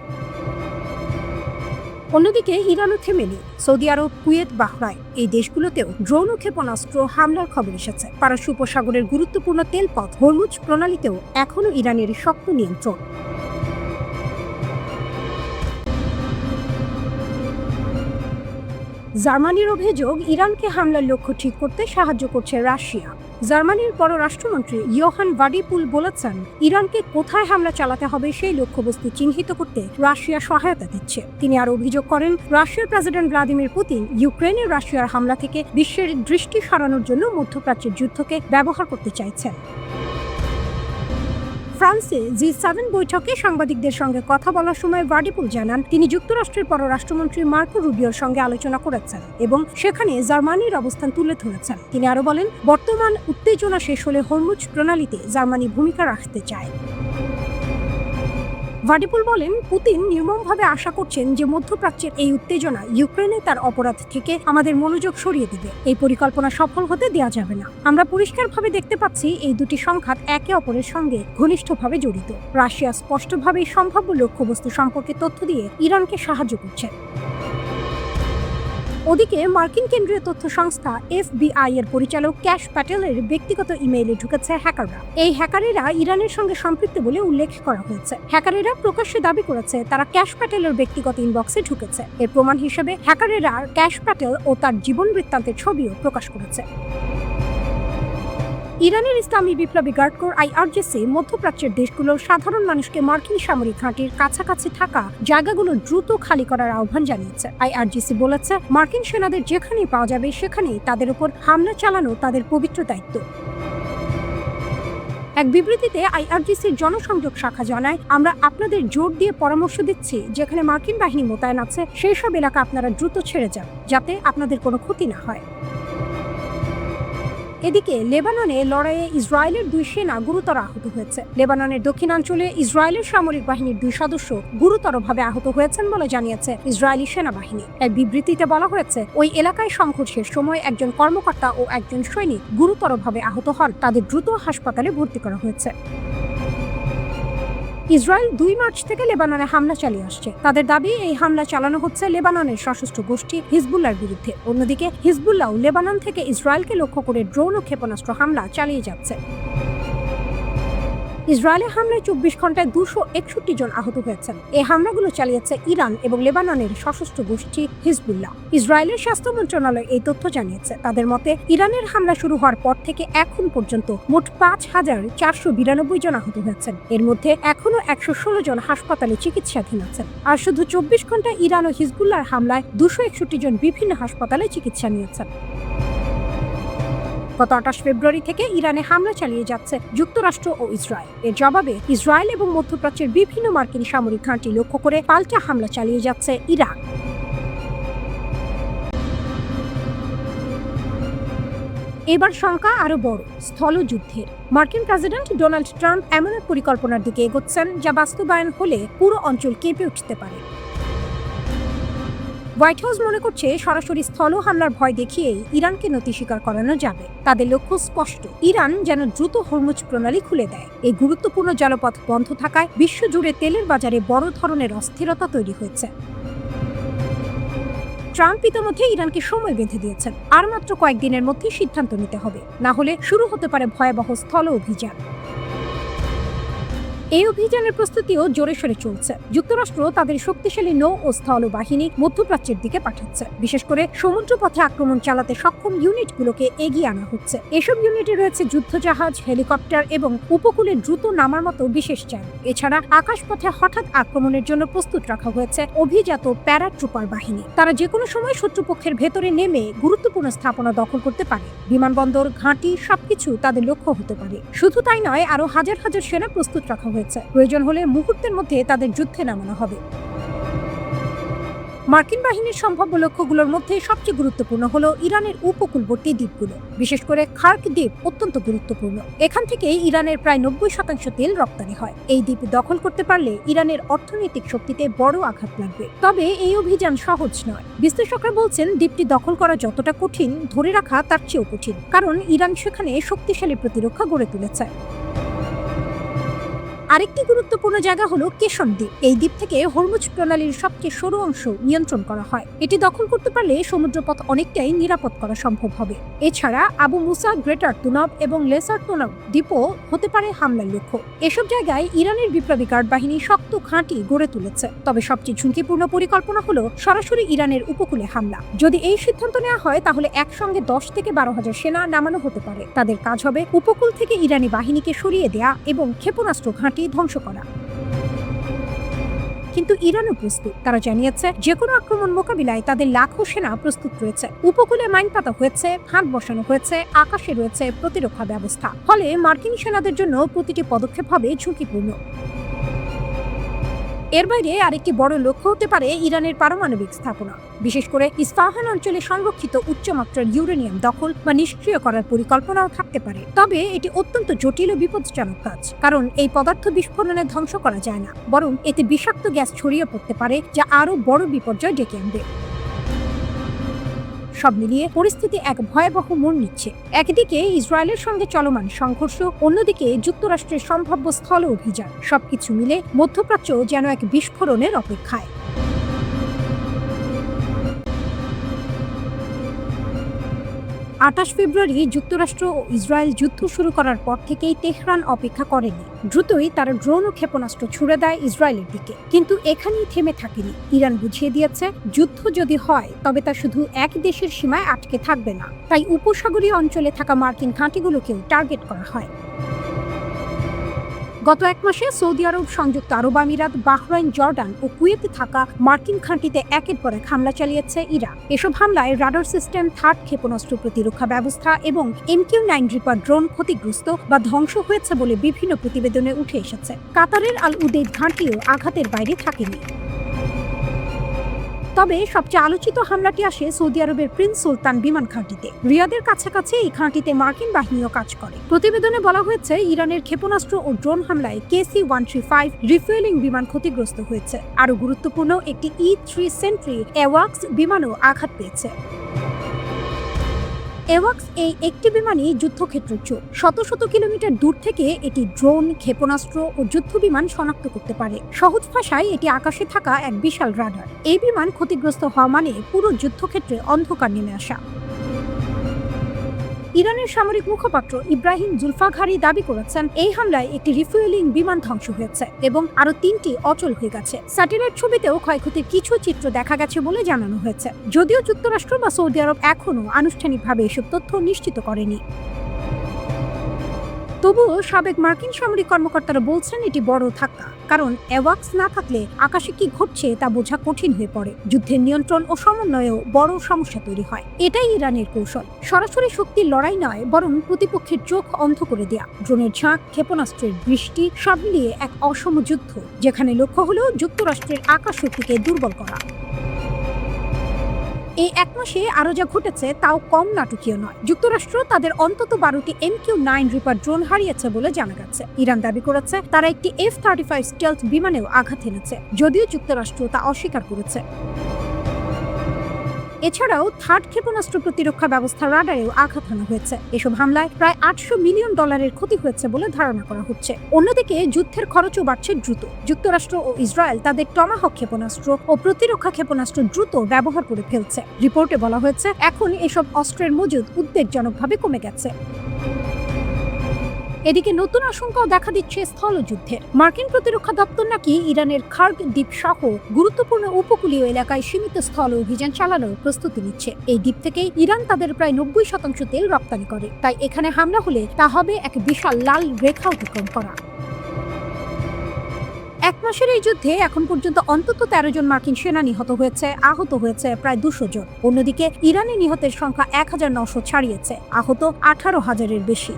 অন্যদিকে ইরানও থেমে নেই। সৌদি আরব, কুয়েত, বাহরাইন এই দেশগুলোতেও ড্রোন ও ক্ষেপণাস্ত্র হামলার খবর এসেছে। পারস্য উপসাগরের গুরুত্বপূর্ণ তেলপথ হরমুজ প্রণালীতেও এখনো ইরানের শক্ত নিয়ন্ত্রণ। জার্মানির অভিযোগ, ইরানকে হামলার লক্ষ্য ঠিক করতে সাহায্য করছে রাশিয়া। জার্মানির পররাষ্ট্রমন্ত্রী ইয়োহান ভাডিপুল বলেছেন, ইরানকে কোথায় হামলা চালাতে হবে সেই লক্ষ্যবস্তু চিহ্নিত করতে রাশিয়া সহায়তা দিচ্ছে। তিনি আরও অভিযোগ করেন, রাশিয়ার প্রেসিডেন্ট ভ্লাদিমির পুতিন ইউক্রেনের রাশিয়ার হামলা থেকে বিশ্বের দৃষ্টি সরানোর জন্য মধ্যপ্রাচ্যের যুদ্ধকে ব্যবহার করতে চাইছেন। ফ্রান্সে G7 বৈঠকে সাংবাদিকদের সঙ্গে কথা বলার সময় ভাডিপুল জানান, তিনি যুক্তরাষ্ট্রের পররাষ্ট্রমন্ত্রী মার্কো রুবিওর সঙ্গে আলোচনা করেছেন এবং সেখানে জার্মানির অবস্থান তুলে ধরেছেন। তিনি আরও বলেন, বর্তমান উত্তেজনা শেষ হলে হরমুজ প্রণালীতে জার্মানি ভূমিকা রাখতে চায়। ভাডিপুল বলেন, পুতিন নির্মমভাবে আশা করছেন যে মধ্যপ্রাচ্যের এই উত্তেজনা ইউক্রেনে তার অপরাধ থেকে আমাদের মনোযোগ সরিয়ে দেবে। এই পরিকল্পনা সফল হতে দেওয়া যাবে না। আমরা পরিষ্কারভাবে দেখতে পাচ্ছি, এই দুটি সংঘাত একে অপরের সঙ্গে ঘনিষ্ঠভাবে জড়িত। রাশিয়া স্পষ্টভাবেই সম্ভাব্য লক্ষ্যবস্তু সম্পর্কে তথ্য দিয়ে ইরানকে সাহায্য করছে। ওদিকে মার্কিন কেন্দ্রীয় তথ্য সংস্থা FBI এর পরিচালক ক্যাশ প্যাটেলের ব্যক্তিগত ইমেইলে ঢুকেছে হ্যাকাররা। এই হ্যাকারেরা ইরানের সঙ্গে সম্পৃক্ত বলে উল্লেখ করা হয়েছে। হ্যাকারেরা প্রকাশ্যে দাবি করেছে তারা ক্যাশ প্যাটেলের ব্যক্তিগত ইনবক্সে ঢুকেছে। এর প্রমাণ হিসেবে হ্যাকারেরা ক্যাশ প্যাটেল ও তার জীবন বৃত্তান্তের ছবিও প্রকাশ করেছে। ইরানের ইসলামী বিপ্লবী গার্ড কোর IRGC মধ্যপ্রাচ্যের দেশগুলোর সাধারণ মানুষকে মার্কিন সামরিক ঘাঁটির কাছাকাছি থাকা জায়গাগুলো দ্রুত খালি করার আহ্বান জানিয়েছে। IRGC বলেছে, মার্কিন সেনাদের যেখানেই পাওয়া যাবে সেখানেই তাদের উপর হামলা চালানো তাদের পবিত্র দায়িত্ব। এক বিবৃতিতে IRGCর জনসংযোগ শাখা জানায়, আমরা আপনাদের জোর দিয়ে পরামর্শ দিচ্ছি, যেখানে মার্কিন বাহিনী মোতায়েন আছে সেই সব এলাকা আপনারা দ্রুত ছেড়ে যান, যাতে আপনাদের কোনো ক্ষতি না হয়। এদিকে লেবাননে লড়াইয়ে ইসরায়েলের 2 সেনা গুরুতর আহত হয়েছে। লেবাননের দক্ষিণাঞ্চলে ইসরায়েলের সামরিক বাহিনীর 2 সদস্য গুরুতরভাবে আহত হয়েছেন বলে জানিয়েছে ইসরায়েলি সেনাবাহিনী। এক বিবৃতিতে বলা হয়েছে, ওই এলাকায় সংঘর্ষের সময় একজন কর্মকর্তা ও একজন সৈনিক গুরুতরভাবে আহত হন। তাদের দ্রুত হাসপাতালে ভর্তি করা হয়েছে। ইসরায়েল 2 মার্চ থেকে লেবাননে হামলা চালিয়ে আসছে। তাদের দাবি, এই হামলা চালানো হচ্ছে লেবাননের সশস্ত্র গোষ্ঠী হিজবুল্লাহর বিরুদ্ধে। অন্যদিকে হিজবুল্লাহ লেবানন থেকে ইসরায়েলকে লক্ষ্য করে ড্রোন ও ক্ষেপণাস্ত্র হামলা চালিয়ে যাচ্ছে। ইসরায়েলের হামলায় 24 ঘন্টায় 261 জন আহত হয়েছেন। এই হামলাগুলো চালিয়েছে ইরান এবং লেবাননের সশস্ত্র গোষ্ঠী হিজবুল্লাহ। ইসরায়েলের স্বাস্থ্য মন্ত্রণালয় এই তথ্য জানিয়েছে। তাদের মতে ইরানের হামলা শুরু হওয়ার পর থেকে এখন পর্যন্ত মোট 5,492 জন আহত হয়েছেন। এর মধ্যে এখনো 116 জন হাসপাতালে চিকিৎসাধীন আছেন। আর শুধু 24 ঘন্টায় ইরান ও হিজবুল্লাহর হামলায় 261 জন বিভিন্ন হাসপাতালে চিকিৎসা নিয়েছেন। গত 28 ফেব্রুয়ারি থেকে ইরানে হামলা চালিয়ে যাচ্ছে যুক্তরাষ্ট্র ও ইসরায়েল। এর জবাবে ইসরায়েল এবং মধ্যপ্রাচ্যের বিভিন্ন মার্কিন সামরিক ঘাঁটি লক্ষ্য করে পাল্টা হামলা চালিয়ে যাচ্ছে ইরান। এবার শঙ্কা আরো বড়, স্থলযুদ্ধের। মার্কিন প্রেসিডেন্ট ডোনাল্ড ট্রাম্প এমন এক পরিকল্পনার দিকে এগোচ্ছেন যা বাস্তবায়ন হলে পুরো অঞ্চল কেঁপে উঠতে পারে। হোয়াইট হাউস মনে করছে সরাসরি স্থল হামলার ভয় দেখিয়েই ইরানকে নতি স্বীকার করানো যাবে। তাদের লক্ষ্য স্পষ্ট, ইরান যেন দ্রুত হরমুজ প্রণালী খুলে দেয়। এই গুরুত্বপূর্ণ জলপথ বন্ধ থাকায় বিশ্বজুড়ে তেলের বাজারে বড় ধরনের অস্থিরতা তৈরি হয়েছে। ট্রাম্প ইতিমধ্যে ইরানকে সময় বেঁধে দিয়েছেন, আর মাত্র কয়েকদিনের মধ্যে সিদ্ধান্ত নিতে হবে, না হলে শুরু হতে পারে ভয়াবহ স্থল অভিযান। এই অভিযানের প্রস্তুতিও জোরে সোরে চলছে। যুক্তরাষ্ট্র তাদের শক্তিশালী নৌ ও স্থল বাহিনী মধ্যপ্রাচ্যের দিকে পাঠাচ্ছে। বিশেষ করে সমুদ্রপথে আক্রমণ চালাতে সক্ষম ইউনিটগুলোকে এগিয়ে আনা হচ্ছে। এসব ইউনিটে রয়েছে যুদ্ধজাহাজ, হেলিকপ্টার এবং উপকূলে দ্রুত নামার মতো বিশেষ যান। এছাড়া আকাশপথে হঠাৎ আক্রমণের জন্য প্রস্তুত রাখা হয়েছে অভিজাত প্যারাট্রুপার বাহিনী। তারা যে কোনো সময় শত্রুপক্ষের ভেতরে নেমে গুরুত্বপূর্ণ স্থাপনা দখল করতে পারে। বিমানবন্দর, ঘাঁটি সবকিছু তাদের লক্ষ্য হতে পারে। শুধু তাই নয়, আরো হাজার হাজার সেনা প্রস্তুত রাখা হয়েছে। প্রয়োজন হলে মুহূর্তের মধ্যে তাদের যুদ্ধে নামানো হবে। মার্কিন বাহিনীর সম্ভাব্য লক্ষ্যগুলোর মধ্যে সবচেয়ে গুরুত্বপূর্ণ হলো ইরানের উপকূলবর্তী দ্বীপগুলো। বিশেষ করে খার্ক দ্বীপ অত্যন্ত গুরুত্বপূর্ণ। এখান থেকে ইরানের প্রায় 90% তেল রপ্তানি হয়। এই দ্বীপ দখল করতে পারলে ইরানের অর্থনৈতিক শক্তিতে বড় আঘাত লাগবে। তবে এই অভিযান সহজ নয়। বিশ্লেষকরা বলছেন, দ্বীপটি দখল করা যতটা কঠিন, ধরে রাখা তার চেয়েও কঠিন, কারণ ইরান সেখানে শক্তিশালী প্রতিরক্ষা গড়ে তুলেছে। আরেকটি গুরুত্বপূর্ণ জায়গা হলো কেশন দ্বীপ। এই দ্বীপ থেকে হরমুজ প্রণালীর সবচেয়ে সরু অংশ নিয়ন্ত্রণ করা হয়। এটি দখল করতে পারলে সমুদ্রপথ অনেকটাই নিরাপদ করা সম্ভব হবে। এছাড়া আবু মুসা, গ্রেটার তুনব এবং লেসার তুনব দ্বীপও হতে পারে হামলার লক্ষ্য। এসব জায়গায় ইরানের বিপ্লবী গার্ড বাহিনী শক্ত ঘাঁটি গড়ে তুলেছে। তবে সবচেয়ে ঝুঁকিপূর্ণ পরিকল্পনা হলো সরাসরি ইরানের উপকূলে হামলা। যদি এই সিদ্ধান্ত নেওয়া হয়, তাহলে একসঙ্গে 10 থেকে 12,000 সেনা নামানো হতে পারে। তাদের কাজ হবে উপকূল থেকে ইরানি বাহিনীকে সরিয়ে দেয়া এবং ক্ষেপণাস্ত্র ঘাঁটি ধ্বংস করা। কিন্তু ইরানও প্রস্তুত। তারা জানিয়েছে, যে কোনো আক্রমণ মোকাবিলায় তাদের লাখো সেনা প্রস্তুত রয়েছে। উপকূলে মাইন পাতা হয়েছে, ফাঁদ বসানো হয়েছে, আকাশে রয়েছে প্রতিরক্ষা ব্যবস্থা। ফলে মার্কিন সেনাদের জন্য প্রতিটি পদক্ষেপ হবে ঝুঁকিপূর্ণ। এর বাইরে আরেকটি বড় লক্ষ্য হতে পারে ইরানের পারমাণবিক স্থাপনা। বিশেষ করে ইস্পাহান অঞ্চলে সংরক্ষিত উচ্চমাত্রার ইউরেনিয়াম দখল বা নিষ্ক্রিয় করার পরিকল্পনাও থাকতে পারে। তবে এটি অত্যন্ত জটিল ও বিপজ্জনক কাজ, কারণ এই পদার্থ বিস্ফোরণে ধ্বংস করা যায় না, বরং এতে বিষাক্ত গ্যাস ছড়িয়ে পড়তে পারে, যা আরও বড় বিপর্যয় ডেকে আনবে। সব মিলিয়ে পরিস্থিতি এক ভয়াবহ মোড় নিচ্ছে। একদিকে ইসরায়েলের সঙ্গে চলমান সংঘর্ষ, অন্যদিকে যুক্তরাষ্ট্রের সম্ভাব্য স্থল অভিযান। সবকিছু মিলে মধ্যপ্রাচ্য যেন এক বিস্ফোরণের অপেক্ষায়। 28 ফেব্রুয়ারি যুক্তরাষ্ট্র ও ইসরায়েল যুদ্ধ শুরু করার পর থেকেই তেহরান অপেক্ষা করেনি। দ্রুতই তারা ড্রোন ও ক্ষেপণাস্ত্র ছুড়ে দেয় ইসরায়েলের দিকে। কিন্তু এখানেই থেমে থাকেনি। ইরান বুঝিয়ে দিয়েছে, যুদ্ধ যদি হয় তবে তা শুধু এক দেশের সীমায় আটকে থাকবে না। তাই উপসাগরীয় অঞ্চলে থাকা মার্কিন ঘাঁটিগুলোকেও টার্গেট করা হয়। গত এক মাসে সৌদি আরব, সংযুক্ত আরব আমিরাত, বাহরাইন, জর্ডান ও কুয়েতে থাকা মার্কিন ঘাঁটিতে একের পর এক হামলা চালিয়েছে ইরান। এসব হামলায় রাডার সিস্টেম, থার্ড ক্ষেপণাস্ত্র প্রতিরক্ষা ব্যবস্থা এবং MQ-9 রিপার ড্রোন ক্ষতিগ্রস্ত বা ধ্বংস হয়েছে বলে বিভিন্ন প্রতিবেদনে উঠে এসেছে। কাতারের আল উদেইদ ঘাঁটিও আঘাতের বাইরে থাকেনি। তবে সবচেয়ে আলোচিত হামলাটি আসে সৌদি আরবের প্রিন্স সুলতান বিমান ঘাঁটিতে। রিয়াদের কাছাকাছি এই ঘাঁটিতে মার্কিন বাহিনীও কাজ করে। প্রতিবেদনে বলা হয়েছে, ইরানের ক্ষেপণাস্ত্র ও ড্রোন হামলায় KC-135 রিফুয়েলিং বিমান ক্ষতিগ্রস্ত হয়েছে। আরও গুরুত্বপূর্ণ, একটি E-3 সেন্ট্রি এওয়াক্স বিমানও আঘাত পেয়েছে। এওয়াক্স এই একটি বিমানই যুদ্ধক্ষেত্র চোখ। শত শত কিলোমিটার দূর থেকে এটি ড্রোন, ক্ষেপণাস্ত্র ও যুদ্ধ বিমান শনাক্ত করতে পারে। সহজ ভাষায় এটি আকাশে থাকা এক বিশাল রাডার। এই বিমান ক্ষতিগ্রস্ত হওয়া মানে পুরো যুদ্ধক্ষেত্রে অন্ধকার নেমে আসা। ইরানের সামরিক মুখপাত্র ইব্রাহিম জুলফাঘারি দাবি করেছেন এই হামলায় একটি রিফুয়েলিং বিমান ধ্বংস হয়েছে এবং আরো 3টি অচল হয়ে গেছে। স্যাটেলাইট ছবিতেও ক্ষয়ক্ষতির কিছু চিত্র দেখা গেছে বলে জানানো হয়েছে, যদিও যুক্তরাষ্ট্র বা সৌদি আরব এখনও আনুষ্ঠানিকভাবে এসব তথ্য নিশ্চিত করেনি। তবুও সাবেক মার্কিন সামরিক কর্মকর্তারা বলছেন এটি বড় ধাক্কা, কারণ অ্যাওয়াক্স না থাকলে আকাশে কি ঘটছে তা বোঝা কঠিন হয়ে পড়ে। যুদ্ধের নিয়ন্ত্রণ ও সমন্বয়েও বড় সমস্যা তৈরি হয়। এটাই ইরানের কৌশল, সরাসরি শক্তির লড়াই নয়, বরং প্রতিপক্ষের চোখ অন্ধ করে দেয়া। ড্রোনের ঝাঁক, ক্ষেপণাস্ত্রের বৃষ্টি, সব মিলিয়ে এক অসম যুদ্ধ, যেখানে লক্ষ্য হলো যুক্তরাষ্ট্রের আকাশ শক্তিকে দুর্বল করা। এই 1 মাসে আরো যা ঘটেছে তাও কম নাটকীয় নয়। যুক্তরাষ্ট্র তাদের অন্তত 12টি MQ-9 রিপার ড্রোন হারিয়েছে বলে জানা গেছে। ইরান দাবি করেছে তারা একটি F-35 স্টেলথ বিমানেও আঘাত এনেছে, যদিও যুক্তরাষ্ট্র তা অস্বীকার করেছে। এছাড়াও থার্ড ক্ষেপণাস্ত্র প্রতিরক্ষা ব্যবস্থা রাডারেও আঘাত হানা হয়েছে। এসব হামলায় প্রায় $800 মিলিয়ন ক্ষতি হয়েছে বলে ধারণা করা হচ্ছে। অন্যদিকে যুদ্ধের খরচও বাড়ছে দ্রুত। যুক্তরাষ্ট্র ও ইসরায়েল তাদের টমাহক ক্ষেপণাস্ত্র ও প্রতিরক্ষা ক্ষেপণাস্ত্র দ্রুত ব্যবহার করে ফেলছে। রিপোর্টে বলা হয়েছে এখন এসব অস্ত্রের মজুদ উদ্বেগজনকভাবে কমে গেছে। এদিকে নতুন আশঙ্কাও দেখা দিচ্ছে স্থলযুদ্ধের। মার্কিন প্রতিরক্ষা দপ্তর নাকি ইরানের খার্গ দ্বীপ সহ গুরুত্বপূর্ণ উপকূলীয় এলাকায় সীমিত স্থল অভিযান চালানোর প্রস্তুতি নিচ্ছে। এই দ্বীপ থেকেই ইরান তাদের প্রায় 90% তেল রপ্তানি করে, তাই এখানে হামলা হলে তা হবে এক বিশাল লাল রেখা অতিক্রম করা। 1 মাসের এই যুদ্ধে এখন পর্যন্ত অন্তত 13 জন মার্কিন সেনা নিহত হয়েছে, আহত হয়েছে প্রায় 200 জন। অন্যদিকে ইরানি নিহতের সংখ্যা 1900 ছাড়িয়েছে, আহত 18,000-এর বেশি।